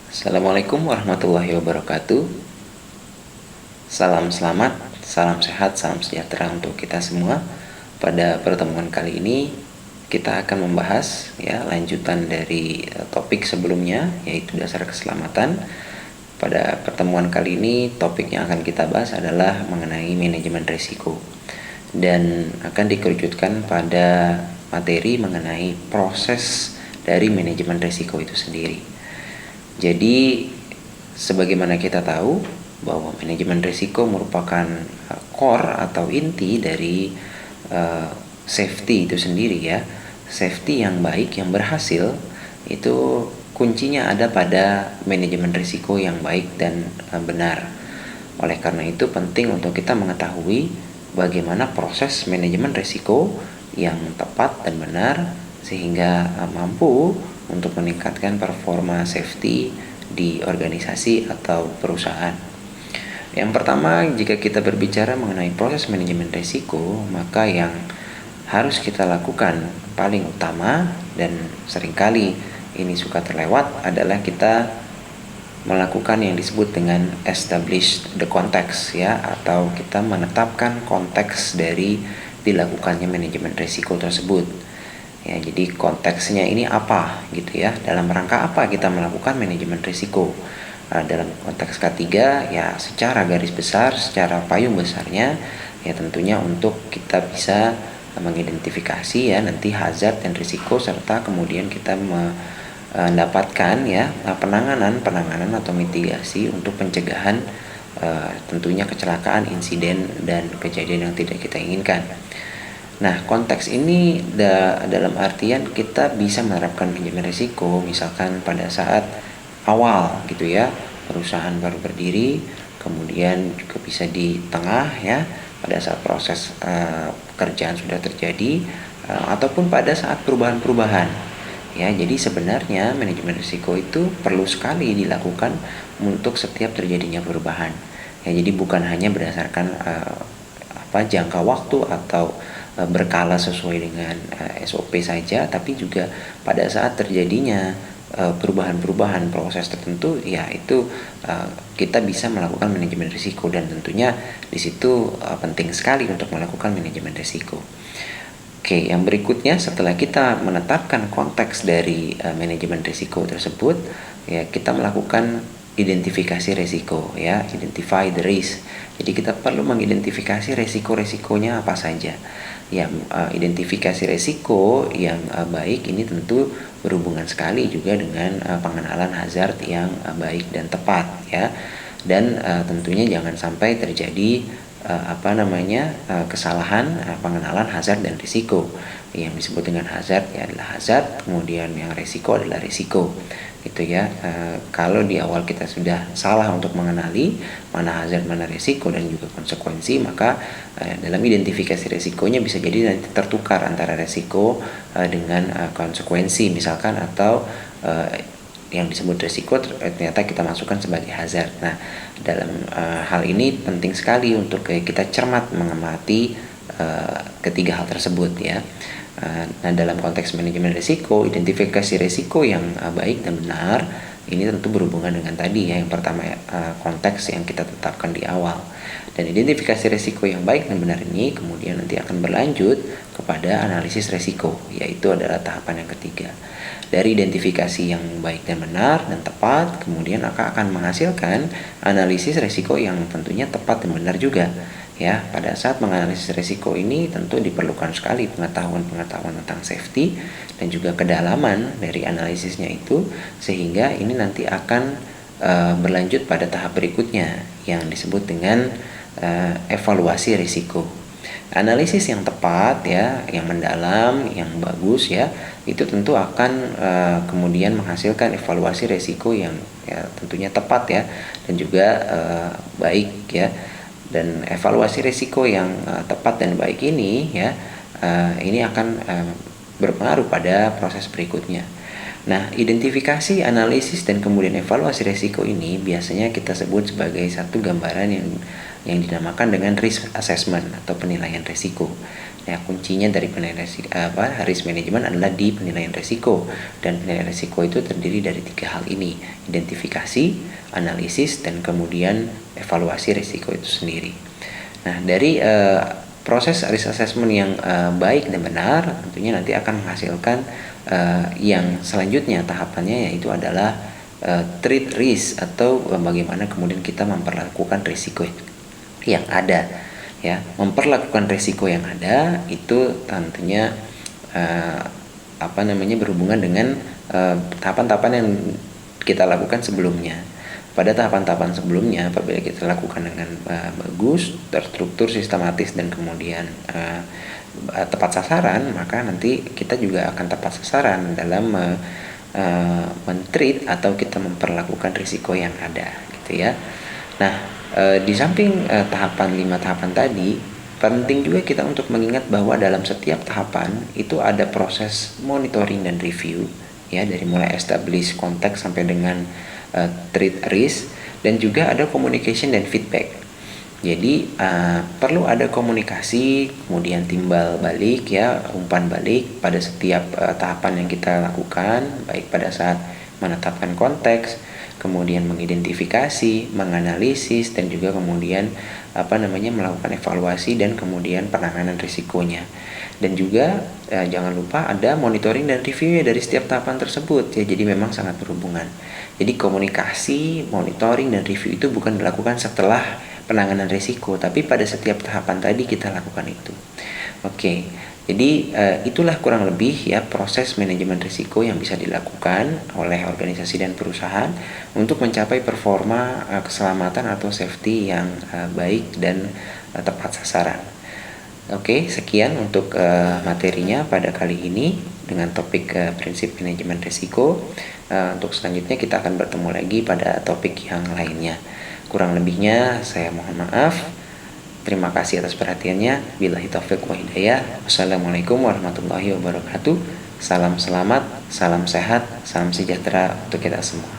Assalamualaikum warahmatullahi wabarakatuh. Salam selamat, salam sehat, salam sejahtera untuk kita semua. Pada pertemuan kali ini kita akan membahas lanjutan dari topik sebelumnya, yaitu dasar keselamatan. Pada pertemuan kali ini topik yang akan kita bahas adalah mengenai manajemen risiko, dan akan dikerucutkan pada materi mengenai proses dari manajemen risiko itu sendiri. Jadi sebagaimana kita tahu bahwa manajemen risiko merupakan core atau inti dari safety itu sendiri ya. Safety yang baik, yang berhasil, itu kuncinya ada pada manajemen risiko yang baik dan benar. Oleh karena itu penting untuk kita mengetahui bagaimana proses manajemen risiko yang tepat dan benar, sehingga mampu untuk meningkatkan performa safety di organisasi atau perusahaan. Yang pertama, jika kita berbicara mengenai proses manajemen risiko, maka yang harus kita lakukan paling utama dan seringkali ini suka terlewat adalah kita melakukan yang disebut dengan establish the context ya, atau kita menetapkan konteks dari dilakukannya manajemen risiko tersebut. Ya, jadi konteksnya ini apa gitu ya, dalam rangka apa kita melakukan manajemen risiko. Dalam konteks ketiga ya, secara garis besar, secara payung besarnya ya, tentunya untuk kita bisa mengidentifikasi ya nanti hazard dan risiko, serta kemudian kita mendapatkan ya penanganan atau mitigasi untuk pencegahan tentunya kecelakaan, insiden dan kejadian yang tidak kita inginkan. Nah, konteks ini dalam artian kita bisa menerapkan manajemen risiko misalkan pada saat awal gitu ya, perusahaan baru berdiri, kemudian juga bisa di tengah ya, pada saat proses pekerjaan sudah terjadi, ataupun pada saat perubahan-perubahan ya. Jadi sebenarnya manajemen risiko itu perlu sekali dilakukan untuk setiap terjadinya perubahan ya. Jadi bukan hanya berdasarkan jangka waktu atau berkala sesuai dengan SOP saja, tapi juga pada saat terjadinya perubahan-perubahan proses tertentu ya, itu kita bisa melakukan manajemen risiko, dan tentunya di situ penting sekali untuk melakukan manajemen risiko. Oke, yang berikutnya setelah kita menetapkan konteks dari manajemen risiko tersebut ya, kita melakukan identifikasi risiko ya, identify the risk. Jadi kita perlu mengidentifikasi risiko-risikonya apa saja. Ya, identifikasi risiko yang baik ini tentu berhubungan sekali juga dengan pengenalan hazard yang baik dan tepat ya. Dan tentunya jangan sampai terjadi kesalahan pengenalan hazard dan risiko. Yang disebut dengan hazard ya adalah hazard, kemudian yang risiko adalah risiko gitu ya. Kalau di awal kita sudah salah untuk mengenali mana hazard, mana risiko dan juga konsekuensi, maka dalam identifikasi risikonya bisa jadi nanti tertukar antara risiko dengan konsekuensi misalkan, atau yang disebut risiko ternyata kita masukkan sebagai hazard. Nah, dalam hal ini penting sekali untuk kita cermat mengamati ketiga hal tersebut ya. Nah, dalam konteks manajemen risiko, identifikasi risiko yang baik dan benar ini tentu berhubungan dengan tadi ya, yang pertama konteks yang kita tetapkan di awal. Dan identifikasi risiko yang baik dan benar ini kemudian nanti akan berlanjut kepada analisis risiko, yaitu adalah tahapan yang ketiga. Dari identifikasi yang baik dan benar dan tepat, kemudian akan menghasilkan analisis risiko yang tentunya tepat dan benar juga. Ya, pada saat menganalisis risiko ini tentu diperlukan sekali pengetahuan tentang safety dan juga kedalaman dari analisisnya itu, sehingga ini nanti akan berlanjut pada tahap berikutnya yang disebut dengan evaluasi risiko. Analisis yang tepat ya, yang mendalam, yang bagus ya, itu tentu akan kemudian menghasilkan evaluasi risiko yang ya, tentunya tepat ya, dan juga baik ya. Dan evaluasi risiko yang tepat dan baik ini ya, ini akan berpengaruh pada proses berikutnya. Nah, identifikasi, analisis, dan kemudian evaluasi risiko ini biasanya kita sebut sebagai satu gambaran yang dinamakan dengan risk assessment atau penilaian risiko. Nah, kuncinya dari penilaian risiko, risk management adalah di penilaian risiko, dan penilaian risiko itu terdiri dari 3 hal ini: identifikasi, analisis, dan kemudian evaluasi risiko itu sendiri. Nah, dari proses risk assessment yang baik dan benar tentunya nanti akan menghasilkan yang selanjutnya tahapannya, yaitu adalah treat risk atau bagaimana kemudian kita memperlakukan risiko yang ada, ya. Memperlakukan risiko yang ada itu tentunya berhubungan dengan tahapan-tahapan yang kita lakukan sebelumnya. Pada tahapan-tahapan sebelumnya, apabila kita lakukan dengan bagus, terstruktur, sistematis, dan kemudian tepat sasaran, maka nanti kita juga akan tepat sasaran dalam men-treat atau kita memperlakukan risiko yang ada, gitu ya. Nah, di samping 5 tahapan tadi, penting juga kita untuk mengingat bahwa dalam setiap tahapan itu ada proses monitoring dan review, ya, dari mulai establish konteks sampai dengan treat risk, dan juga ada communication dan feedback. Jadi perlu ada komunikasi, kemudian timbal balik, ya, umpan balik pada setiap tahapan yang kita lakukan, baik pada saat menetapkan konteks, kemudian mengidentifikasi, menganalisis, dan juga kemudian melakukan evaluasi dan kemudian penanganan risikonya. Dan juga jangan lupa ada monitoring dan reviewnya dari setiap tahapan tersebut, ya. Jadi memang sangat berhubungan. Jadi komunikasi, monitoring, dan review itu bukan dilakukan setelah penanganan risiko, tapi pada setiap tahapan tadi kita lakukan itu. Oke, jadi itulah kurang lebih, ya, proses manajemen risiko yang bisa dilakukan oleh organisasi dan perusahaan untuk mencapai performa keselamatan atau safety yang baik dan tepat sasaran. Oke, sekian untuk materinya pada kali ini dengan topik prinsip manajemen risiko. Untuk selanjutnya kita akan bertemu lagi pada topik yang lainnya. Kurang lebihnya saya mohon maaf. Terima kasih atas perhatiannya. Billahi taufiq wa hidayah. Wassalamualaikum warahmatullahi wabarakatuh. Salam selamat, salam sehat, salam sejahtera untuk kita semua.